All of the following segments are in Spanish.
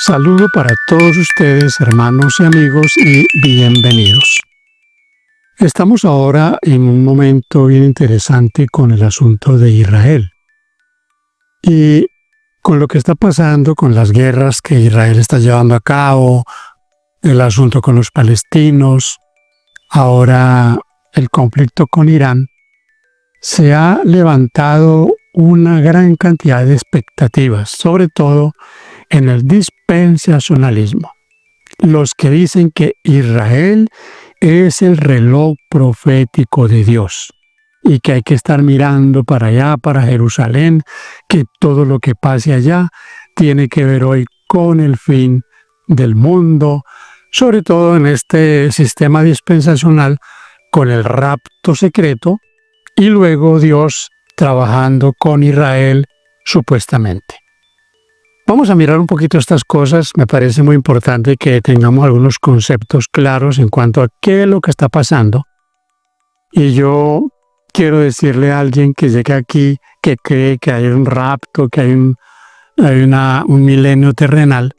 Saludo para todos ustedes, hermanos y amigos, y bienvenidos. Estamos ahora en un momento bien interesante con el asunto de Israel y con lo que está pasando con las guerras que Israel está llevando a cabo, el asunto con los palestinos, ahora el conflicto con Irán. Se ha levantado una gran cantidad de expectativas, sobre todo en el dispensacionalismo. Los que dicen que Israel es el reloj profético de Dios y que hay que estar mirando para allá, para Jerusalén, que todo lo que pase allá tiene que ver hoy con el fin del mundo, sobre todo en este sistema dispensacional con el rapto secreto y luego Dios trabajando con Israel supuestamente. Vamos a mirar un poquito estas cosas. Me parece muy importante que tengamos algunos conceptos claros en cuanto a qué es lo que está pasando. Y yo quiero decirle a alguien que llegue aquí, que cree que hay un rapto, que hay un milenio terrenal,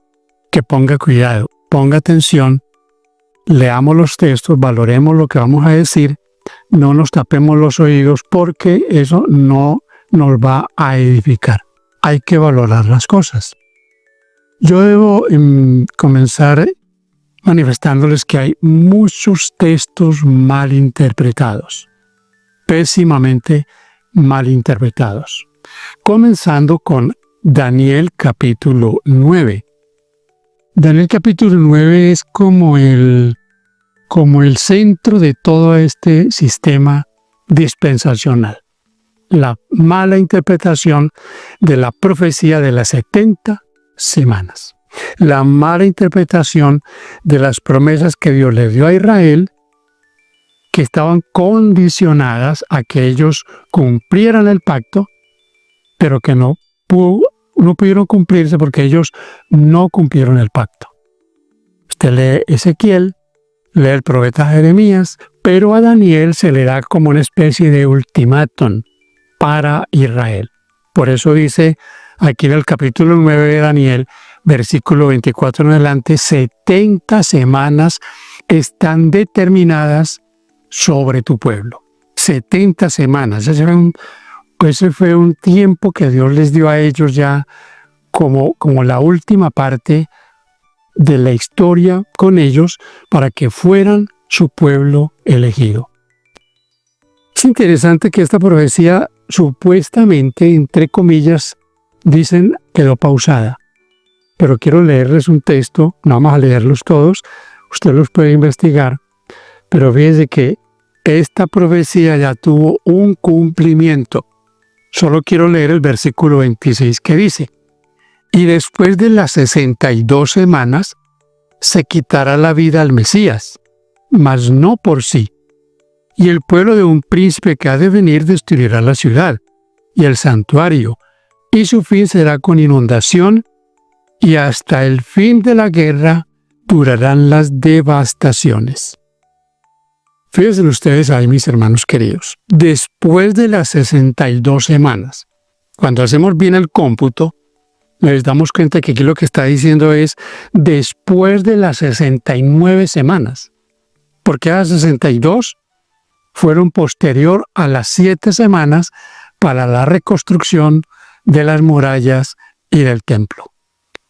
que ponga cuidado, ponga atención, leamos los textos, valoremos lo que vamos a decir, no nos tapemos los oídos porque eso no nos va a edificar. Hay que valorar las cosas. Yo debo comenzar manifestándoles que hay muchos textos mal interpretados, pésimamente mal interpretados. Comenzando con Daniel capítulo 9. Daniel capítulo 9 es como el centro de todo este sistema dispensacional. La mala interpretación de la profecía de las 70 semanas. La mala interpretación de las promesas que Dios le dio a Israel, que estaban condicionadas a que ellos cumplieran el pacto, pero que no pudieron cumplirse porque ellos no cumplieron el pacto. Usted lee Ezequiel, lee el profeta Jeremías, pero a Daniel se le da como una especie de ultimátum para Israel. Por eso dice aquí en el capítulo 9 de Daniel, versículo 24 en adelante, 70 semanas están determinadas sobre tu pueblo. 70 semanas. Ese fue un tiempo que Dios les dio a ellos ya como la última parte de la historia con ellos para que fueran su pueblo elegido. Es interesante que esta profecía supuestamente, entre comillas, dicen quedó pausada. Pero quiero leerles un texto, no vamos a leerlos todos, usted los puede investigar, pero fíjense que esta profecía ya tuvo un cumplimiento. Solo quiero leer el versículo 26 que dice: y después de las 62 semanas se quitará la vida al Mesías, mas no por sí. Y el pueblo de un príncipe que ha de venir destruirá la ciudad y el santuario, y su fin será con inundación, y hasta el fin de la guerra durarán las devastaciones. Fíjense ustedes ahí, mis hermanos queridos, después de las 62 semanas, cuando hacemos bien el cómputo, nos damos cuenta que aquí lo que está diciendo es después de las 69 semanas, porque las 62 fueron posterior a las 7 semanas para la reconstrucción de las murallas y del templo.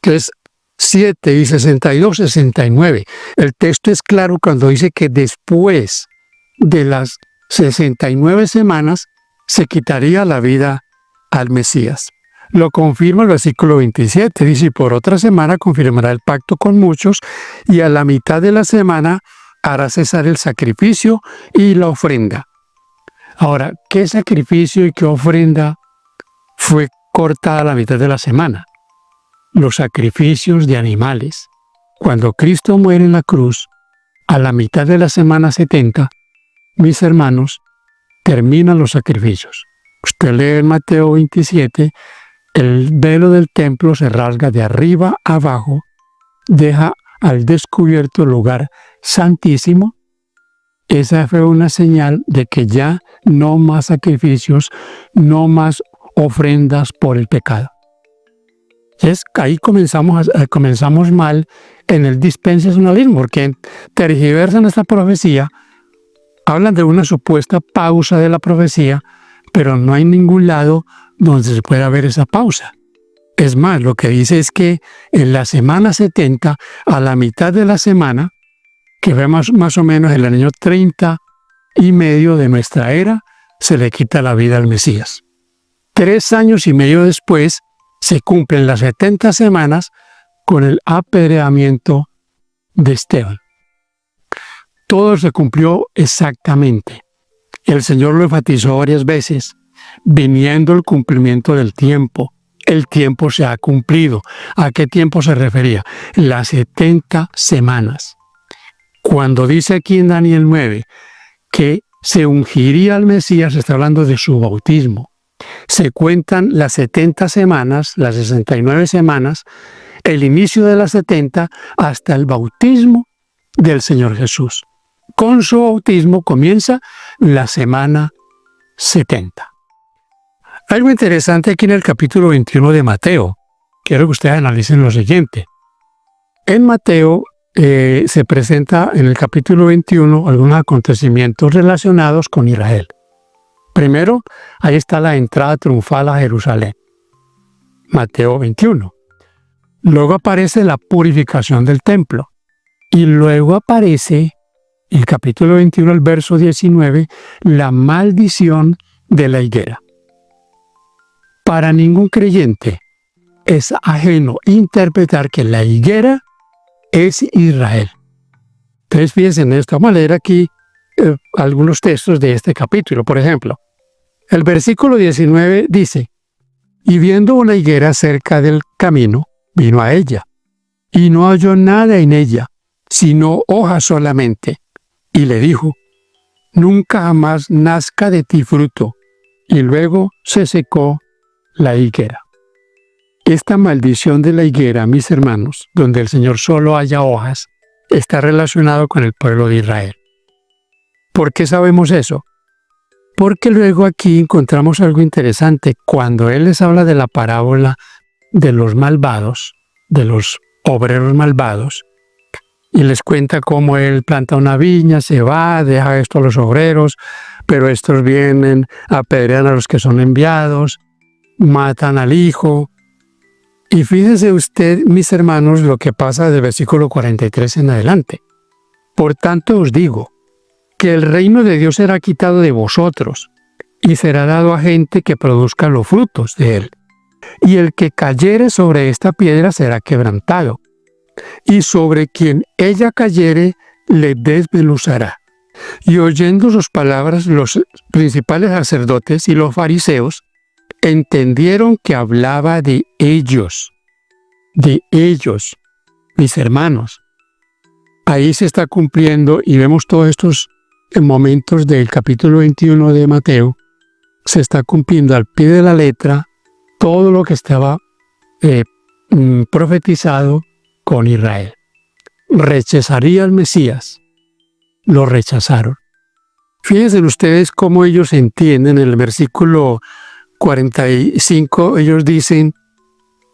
Entonces, 7 y 62, 69. El texto es claro cuando dice que después de las 69 semanas se quitaría la vida al Mesías. Lo confirma el versículo 27. Dice: y por otra semana confirmará el pacto con muchos, y a la mitad de la semana hará cesar el sacrificio y la ofrenda. Ahora, ¿qué sacrificio y qué ofrenda fue cortada a la mitad de la semana? Los sacrificios de animales. Cuando Cristo muere en la cruz, a la mitad de la semana 70, mis hermanos, terminan los sacrificios. Usted lee en Mateo 27, el velo del templo se rasga de arriba a abajo, deja al descubierto el lugar santísimo. Esa fue una señal de que ya no más sacrificios, no más ofrendas por el pecado. Ahí comenzamos mal en el dispensacionalismo, porque tergiversan esta profecía, hablan de una supuesta pausa de la profecía, pero no hay ningún lado donde se pueda ver esa pausa. Es más, lo que dice es que en la semana 70, a la mitad de la semana, que fue más o menos el año 30 y medio de nuestra era, se le quita la vida al Mesías. 3 años y medio después, se cumplen las 70 semanas con el apedreamiento de Esteban. Todo se cumplió exactamente. El Señor lo enfatizó varias veces, viniendo el cumplimiento del tiempo. El tiempo se ha cumplido. ¿A qué tiempo se refería? Las 70 semanas. Cuando dice aquí en Daniel 9 que se ungiría al Mesías, está hablando de su bautismo. Se cuentan las 70 semanas, las 69 semanas, el inicio de las 70 hasta el bautismo del Señor Jesús. Con su bautismo comienza la semana 70. Algo interesante aquí en el capítulo 21 de Mateo. Quiero que ustedes analicen lo siguiente. En Mateo se presenta en el capítulo 21 algunos acontecimientos relacionados con Israel. Primero, ahí está la entrada triunfal a Jerusalén. Mateo 21. Luego aparece la purificación del templo. Y luego aparece, en el capítulo 21, el verso 19, la maldición de la higuera. Para ningún creyente es ajeno interpretar que la higuera es Israel. Entonces, fíjense en esta manera aquí algunos textos de este capítulo. Por ejemplo, el versículo 19 dice: y viendo una higuera cerca del camino, vino a ella, y no halló nada en ella, sino hojas solamente, y le dijo: nunca jamás nazca de ti fruto. Y luego se secó la higuera. Esta maldición de la higuera, mis hermanos, donde el Señor solo haya hojas, está relacionado con el pueblo de Israel. ¿Por qué sabemos eso? Porque luego aquí encontramos algo interesante. Cuando Él les habla de la parábola de los malvados, de los obreros malvados, y les cuenta cómo Él planta una viña, se va, deja esto a los obreros, pero estos vienen, apedrean a los que son enviados, matan al hijo. Y fíjense usted, mis hermanos, lo que pasa del versículo 43 en adelante. Por tanto os digo, que el reino de Dios será quitado de vosotros, y será dado a gente que produzca los frutos de él. Y el que cayere sobre esta piedra será quebrantado, y sobre quien ella cayere le desmenuzará. Y oyendo sus palabras, los principales sacerdotes y los fariseos entendieron que hablaba de ellos, mis hermanos. Ahí se está cumpliendo, y vemos todos estos momentos del capítulo 21 de Mateo, se está cumpliendo al pie de la letra todo lo que estaba profetizado con Israel. Rechazaría al Mesías. Lo rechazaron. Fíjense ustedes cómo ellos entienden en el versículo 45, ellos dicen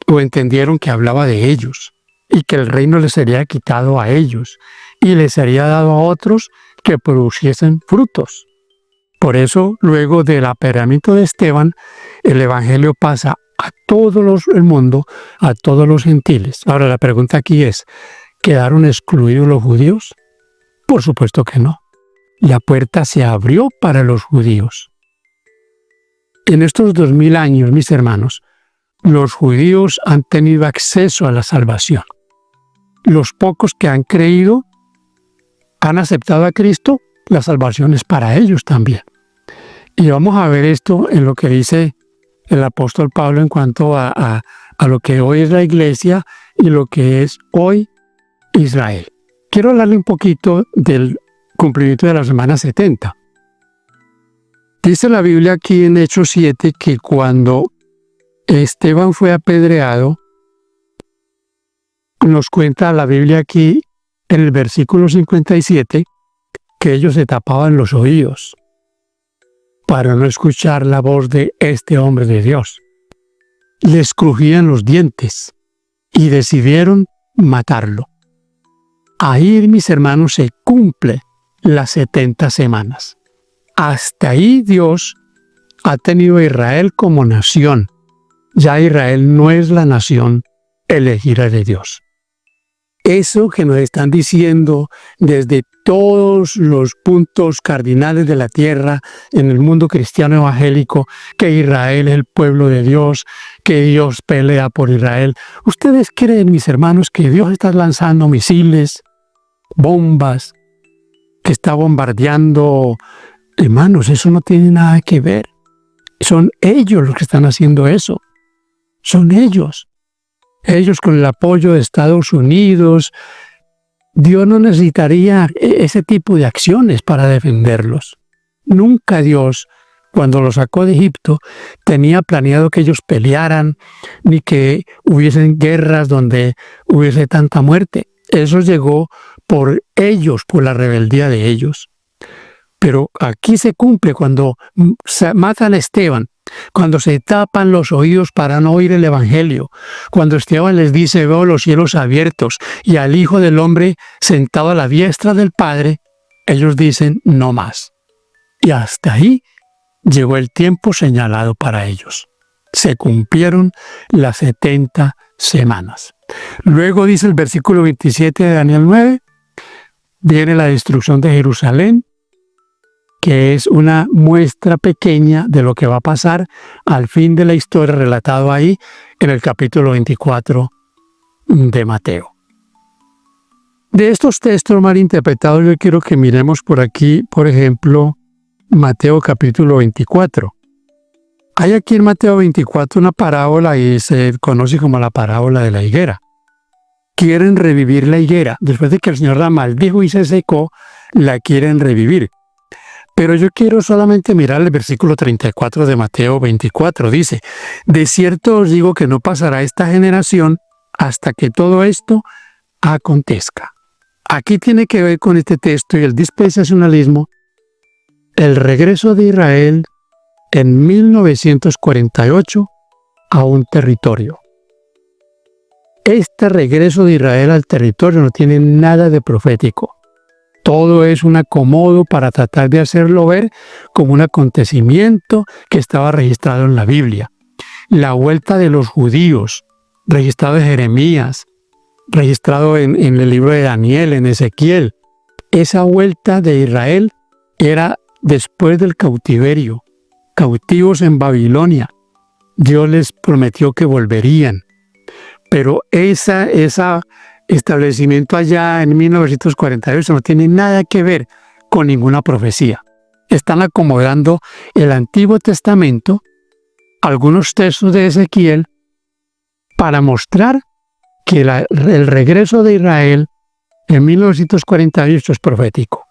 o entendieron que hablaba de ellos y que el reino les sería quitado a ellos y les sería dado a otros que produciesen frutos. Por eso, luego del apedreamiento de Esteban, el evangelio pasa a todo el mundo, a todos los gentiles. Ahora la pregunta aquí es, ¿quedaron excluidos los judíos? Por supuesto que no. La puerta se abrió para los judíos. En estos 2000 años, mis hermanos, los judíos han tenido acceso a la salvación. Los pocos que han creído, han aceptado a Cristo, la salvación es para ellos también. Y vamos a ver esto en lo que dice el apóstol Pablo en cuanto a lo que hoy es la iglesia y lo que es hoy Israel. Quiero hablarle un poquito del cumplimiento de la semana 70. Dice la Biblia aquí en Hechos 7 que cuando Esteban fue apedreado, nos cuenta la Biblia aquí en el versículo 57 que ellos se tapaban los oídos para no escuchar la voz de este hombre de Dios. Les crujían los dientes y decidieron matarlo. Ahí, mis hermanos, se cumple las 70 semanas. Hasta ahí Dios ha tenido a Israel como nación. Ya Israel no es la nación elegida de Dios. Eso que nos están diciendo desde todos los puntos cardinales de la tierra en el mundo cristiano evangélico, que Israel es el pueblo de Dios, que Dios pelea por Israel. ¿Ustedes creen, mis hermanos, que Dios está lanzando misiles, bombas, que está bombardeando? Hermanos, eso no tiene nada que ver. Son ellos los que están haciendo eso. Son ellos. Ellos con el apoyo de Estados Unidos. Dios no necesitaría ese tipo de acciones para defenderlos. Nunca Dios, cuando los sacó de Egipto, tenía planeado que ellos pelearan, ni que hubiesen guerras donde hubiese tanta muerte. Eso llegó por ellos, por la rebeldía de ellos. Pero aquí se cumple cuando matan a Esteban, cuando se tapan los oídos para no oír el Evangelio, cuando Esteban les dice: veo los cielos abiertos y al Hijo del Hombre sentado a la diestra del Padre, ellos dicen: no más. Y hasta ahí llegó el tiempo señalado para ellos. Se cumplieron las 70 semanas. Luego dice el versículo 27 de Daniel 9, viene la destrucción de Jerusalén, que es una muestra pequeña de lo que va a pasar al fin de la historia relatado ahí en el capítulo 24 de Mateo. De estos textos mal interpretados, yo quiero que miremos por aquí, por ejemplo, Mateo capítulo 24. Hay aquí en Mateo 24 una parábola y se conoce como la parábola de la higuera. Quieren revivir la higuera. Después de que el Señor la maldijo y se secó, la quieren revivir. Pero yo quiero solamente mirar el versículo 34 de Mateo 24. Dice: de cierto os digo que no pasará esta generación hasta que todo esto acontezca. Aquí tiene que ver con este texto y el dispensacionalismo, el regreso de Israel en 1948 a un territorio. Este regreso de Israel al territorio no tiene nada de profético. Todo es un acomodo para tratar de hacerlo ver como un acontecimiento que estaba registrado en la Biblia. La vuelta de los judíos, registrado en Jeremías, registrado en el libro de Daniel, en Ezequiel. Esa vuelta de Israel era después del cautiverio, cautivos en Babilonia. Dios les prometió que volverían. Pero ese establecimiento allá en 1948 no tiene nada que ver con ninguna profecía. Están acomodando el Antiguo Testamento, algunos textos de Ezequiel, para mostrar que el regreso de Israel en 1948 es profético.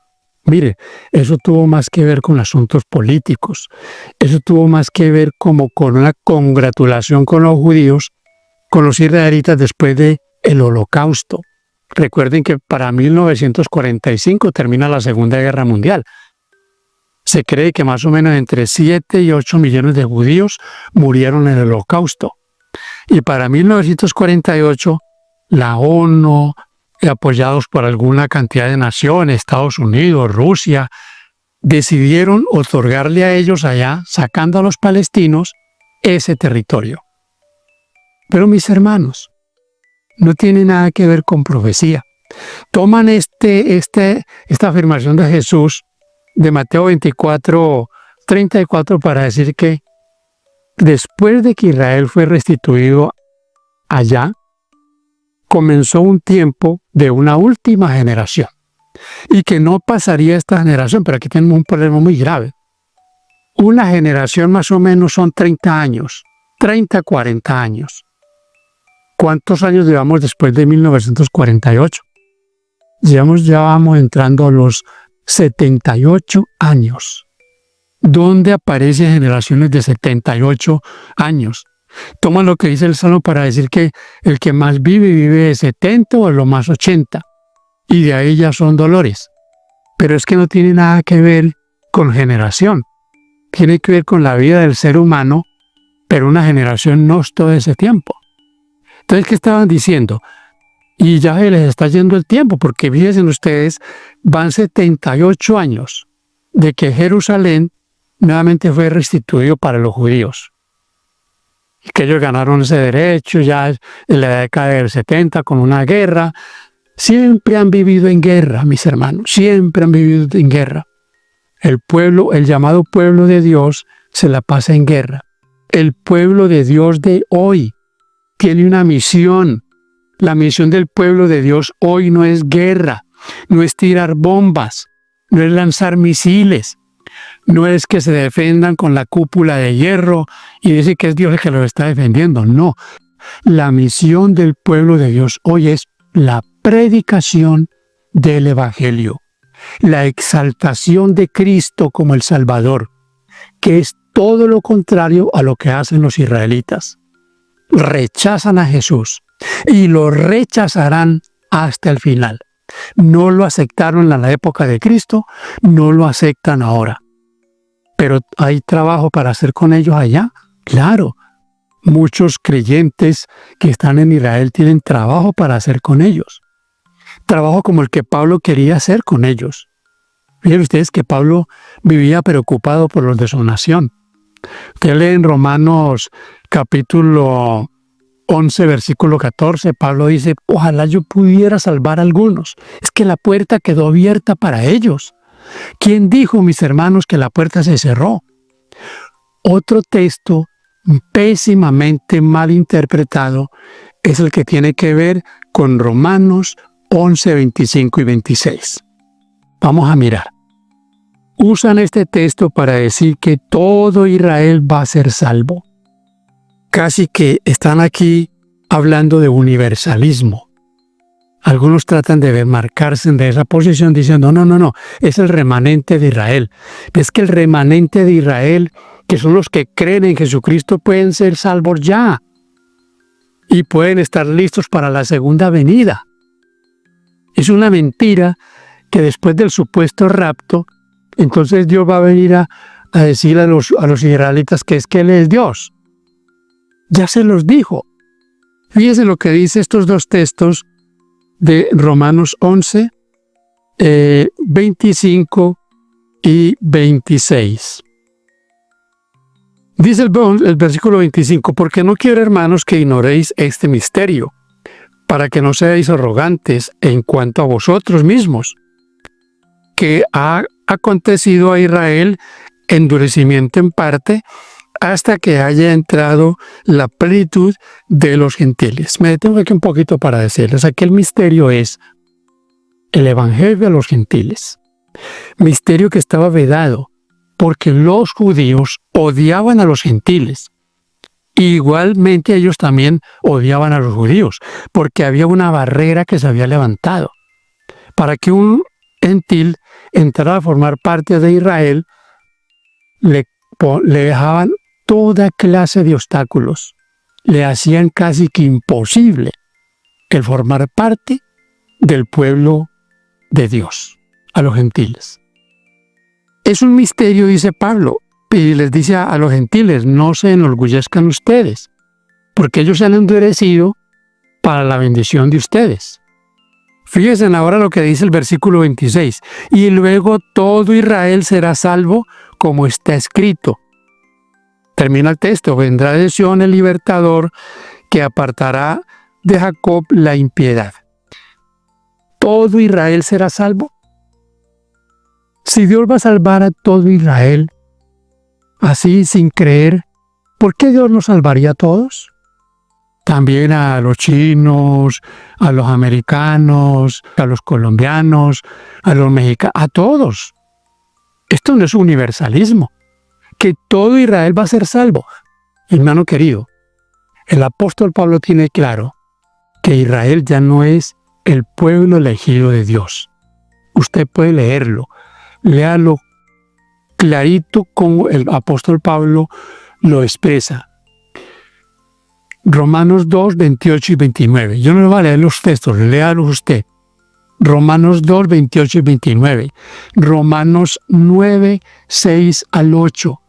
Mire, eso tuvo más que ver con asuntos políticos. Eso tuvo más que ver como con una congratulación con los judíos, con los israelitas después del Holocausto. Recuerden que para 1945 termina la Segunda Guerra Mundial. Se cree que más o menos entre 7 y 8 millones de judíos murieron en el Holocausto. Y para 1948, la ONU, apoyados por alguna cantidad de naciones, Estados Unidos, Rusia, decidieron otorgarle a ellos allá, sacando a los palestinos, ese territorio. Pero mis hermanos, no tiene nada que ver con profecía. Toman esta afirmación de Jesús de Mateo 24, 34 para decir que después de que Israel fue restituido allá, comenzó un tiempo de una última generación y que no pasaría esta generación, pero aquí tenemos un problema muy grave. Una generación más o menos son 30 años, 30, 40 años. ¿Cuántos años llevamos después de 1948? Ya vamos entrando a los 78 años. ¿Dónde aparecen generaciones de 78 años? Toma lo que dice el Salmo para decir que el que más vive de 70 o a lo más 80. Y de ahí ya son dolores. Pero es que no tiene nada que ver con generación. Tiene que ver con la vida del ser humano, pero una generación no es todo ese tiempo. Entonces, ¿qué estaban diciendo? Y ya se les está yendo el tiempo, porque fíjense ustedes, van 78 años de que Jerusalén nuevamente fue restituido para los judíos. Y que ellos ganaron ese derecho ya en la década del 70 con una guerra. Siempre han vivido en guerra, mis hermanos, siempre han vivido en guerra. El pueblo, el llamado pueblo de Dios, se la pasa en guerra. El pueblo de Dios de hoy tiene una misión. La misión del pueblo de Dios hoy no es guerra, no es tirar bombas, no es lanzar misiles, no es que se defendan con la cúpula de hierro y decir que es Dios el que los está defendiendo. No, la misión del pueblo de Dios hoy es la predicación del Evangelio, la exaltación de Cristo como el Salvador, que es todo lo contrario a lo que hacen los israelitas. Rechazan a Jesús y lo rechazarán hasta el final. No lo aceptaron en la época de Cristo, no lo aceptan ahora. Pero ¿hay trabajo para hacer con ellos allá? Claro, muchos creyentes que están en Israel tienen trabajo para hacer con ellos. Trabajo como el que Pablo quería hacer con ellos. Miren ustedes que Pablo vivía preocupado por los de su nación. Usted lee en Romanos capítulo 11, versículo 14, Pablo dice, ojalá yo pudiera salvar a algunos. Es que la puerta quedó abierta para ellos. ¿Quién dijo, mis hermanos, que la puerta se cerró? Otro texto pésimamente mal interpretado es el que tiene que ver con Romanos 11, 25 y 26. Vamos a mirar. Usan este texto para decir que todo Israel va a ser salvo. Casi que están aquí hablando de universalismo. Algunos tratan de marcarse de esa posición diciendo, no, es el remanente de Israel. Es que el remanente de Israel, que son los que creen en Jesucristo, pueden ser salvos ya. Y pueden estar listos para la segunda venida. Es una mentira que después del supuesto rapto, entonces Dios va a venir a decir a los israelitas que es que Él es Dios. Ya se los dijo. Fíjense lo que dice estos dos textos de Romanos 11, 25 y 26. Dice el versículo 25, porque no quiero, hermanos, que ignoréis este misterio, para que no seáis arrogantes en cuanto a vosotros mismos, que ha acontecido a Israel endurecimiento en parte, hasta que haya entrado la plenitud de los gentiles. Me detengo aquí un poquito para decirles, aquí el misterio es el evangelio a los gentiles. Misterio que estaba vedado, porque los judíos odiaban a los gentiles. Igualmente ellos también odiaban a los judíos, porque había una barrera que se había levantado. Para que un gentil entrara a formar parte de Israel, le dejaban toda clase de obstáculos. Le hacían casi que imposible el formar parte del pueblo de Dios, a los gentiles. Es un misterio, dice Pablo, y les dice a los gentiles, no se enorgullezcan ustedes, porque ellos se han endurecido para la bendición de ustedes. Fíjense ahora lo que dice el versículo 26, y luego todo Israel será salvo como está escrito. Termina el texto, vendrá de Sión el libertador que apartará de Jacob la impiedad. ¿Todo Israel será salvo? Si Dios va a salvar a todo Israel, así sin creer, ¿por qué Dios no salvaría a todos? También a los chinos, a los americanos, a los colombianos, a los mexicanos, a todos. Esto no es universalismo. Que todo Israel va a ser salvo. Hermano querido, el apóstol Pablo tiene claro que Israel ya no es el pueblo elegido de Dios. Usted puede leerlo, léalo clarito como el apóstol Pablo lo expresa. Romanos 2, 28 y 29. Yo no le voy a leer los textos, léalos usted. Romanos 2, 28 y 29. Romanos 9, 6 al 8.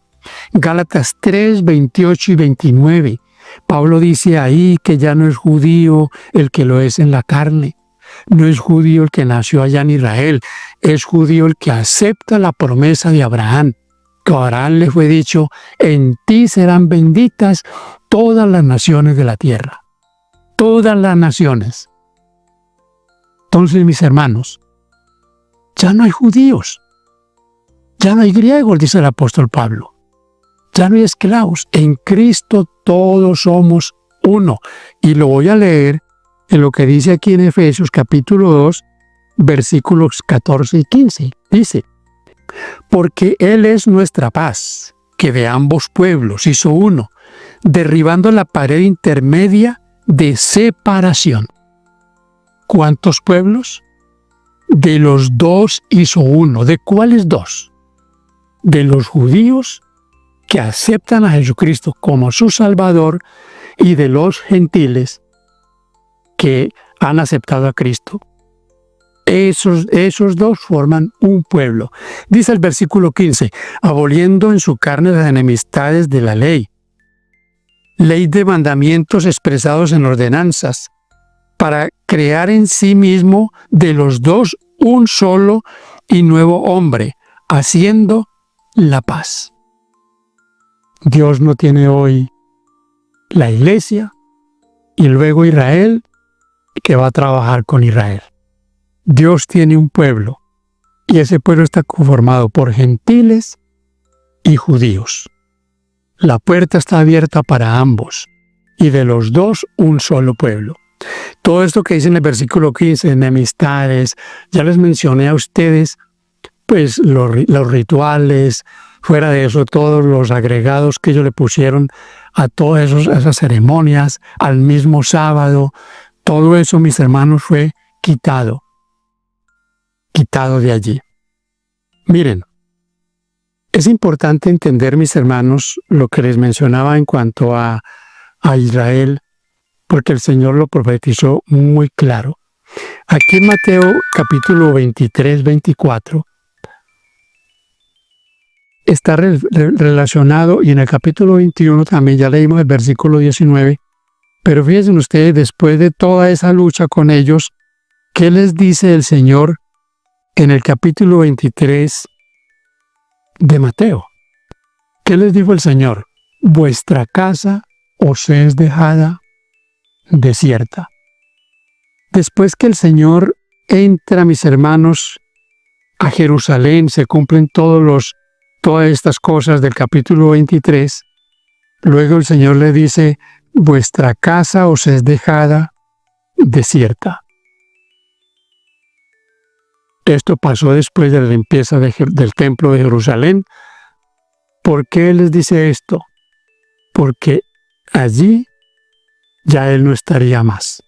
Gálatas 3, 28 y 29. Pablo dice ahí que ya no es judío el que lo es en la carne, no es judío el que nació allá en Israel, es judío el que acepta la promesa de Abraham. Que a Abraham le fue dicho, en ti serán benditas todas las naciones de la tierra. Todas las naciones. Entonces, mis hermanos, ya no hay judíos, ya no hay griegos, dice el apóstol Pablo. Ya no hay esclavos. En Cristo todos somos uno. Y lo voy a leer en lo que dice aquí en Efesios capítulo 2, versículos 14 y 15. Dice, porque Él es nuestra paz, que de ambos pueblos hizo uno, derribando la pared intermedia de separación. ¿Cuántos pueblos? De los dos hizo uno. ¿De cuáles dos? De los judíos que aceptan a Jesucristo como su Salvador y de los gentiles que han aceptado a Cristo. Esos dos forman un pueblo. Dice el versículo 15, aboliendo en su carne las enemistades de la ley de mandamientos expresados en ordenanzas, para crear en sí mismo de los dos un solo y nuevo hombre, haciendo la paz. Dios no tiene hoy la iglesia y luego Israel que va a trabajar con Israel. Dios tiene un pueblo y ese pueblo está conformado por gentiles y judíos. La puerta está abierta para ambos y de los dos un solo pueblo. Todo esto que dice en el versículo 15, enemistades, ya les mencioné a ustedes, pues los rituales, fuera de eso todos los agregados que ellos le pusieron a todas esas ceremonias, al mismo sábado, todo eso, mis hermanos, fue quitado de allí. Miren, es importante entender, mis hermanos, lo que les mencionaba en cuanto a Israel, porque el Señor lo profetizó muy claro. Aquí en Mateo capítulo 23, 24, está relacionado, y en el capítulo 21 también ya leímos el versículo 19, pero fíjense ustedes, después de toda esa lucha con ellos, ¿qué les dice el Señor en el capítulo 23 de Mateo? ¿Qué les dijo el Señor? Vuestra casa os es dejada desierta. Después que el Señor entra, mis hermanos, a Jerusalén, se cumplen todas estas cosas del capítulo 23, luego el Señor le dice, vuestra casa os es dejada desierta. Esto pasó después de la limpieza del templo de Jerusalén. ¿Por qué les dice esto? Porque allí ya Él no estaría más.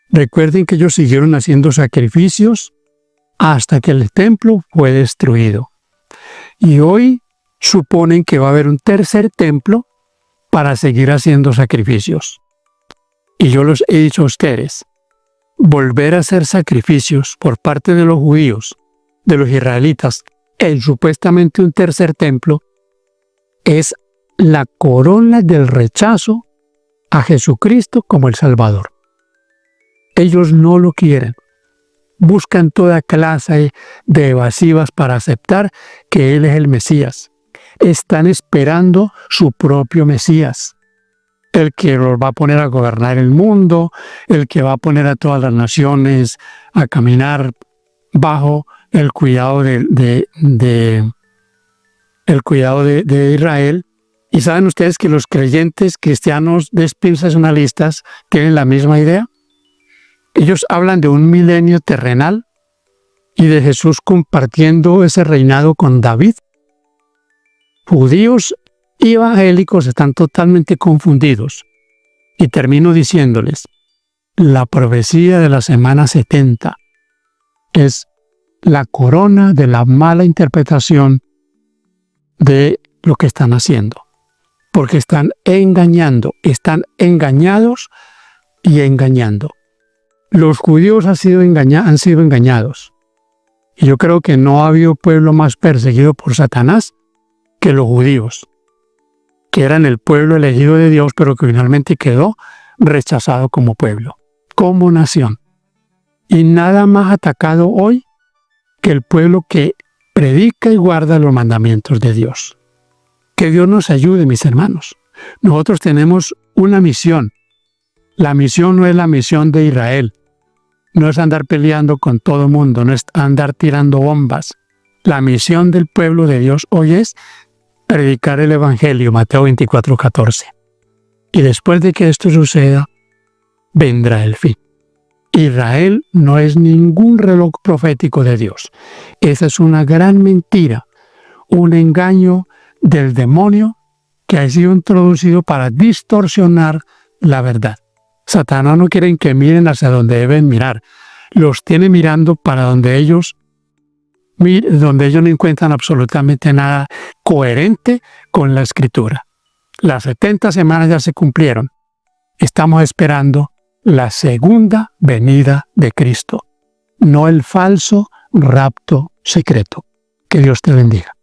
Recuerden que ellos siguieron haciendo sacrificios hasta que el templo fue destruido. Y hoy suponen que va a haber un tercer templo para seguir haciendo sacrificios. Y yo les he dicho a ustedes, volver a hacer sacrificios por parte de los judíos, de los israelitas, en supuestamente un tercer templo, es la corona del rechazo a Jesucristo como el Salvador. Ellos no lo quieren. Buscan toda clase de evasivas para aceptar que Él es el Mesías. Están esperando su propio Mesías, el que los va a poner a gobernar el mundo, el que va a poner a todas las naciones a caminar bajo el cuidado de Israel. Y saben ustedes que los creyentes cristianos dispensacionalistas tienen la misma idea. Ellos hablan de un milenio terrenal y de Jesús compartiendo ese reinado con David. Judíos y evangélicos están totalmente confundidos. Y termino diciéndoles, la profecía de la semana 70 es la corona de la mala interpretación de lo que están haciendo. Porque están engañando, están engañados y engañando. Los judíos han sido engañados. Y yo creo que no ha habido pueblo más perseguido por Satanás que los judíos. que eran el pueblo elegido de Dios, pero que finalmente quedó rechazado como pueblo, como nación. Y nada más atacado hoy que el pueblo que predica y guarda los mandamientos de Dios. Que Dios nos ayude, mis hermanos. Nosotros tenemos una misión. La misión no es la misión de Israel. No es andar peleando con todo el mundo, no es andar tirando bombas. La misión del pueblo de Dios hoy es predicar el Evangelio, Mateo 24:14. Y después de que esto suceda, vendrá el fin. Israel no es ningún reloj profético de Dios. Esa es una gran mentira, un engaño del demonio que ha sido introducido para distorsionar la verdad. Satanás no quiere que miren hacia donde deben mirar. Los tiene mirando para donde ellos no encuentran absolutamente nada coherente con la Escritura. Las 70 semanas ya se cumplieron. Estamos esperando la segunda venida de Cristo, no el falso rapto secreto. Que Dios te bendiga.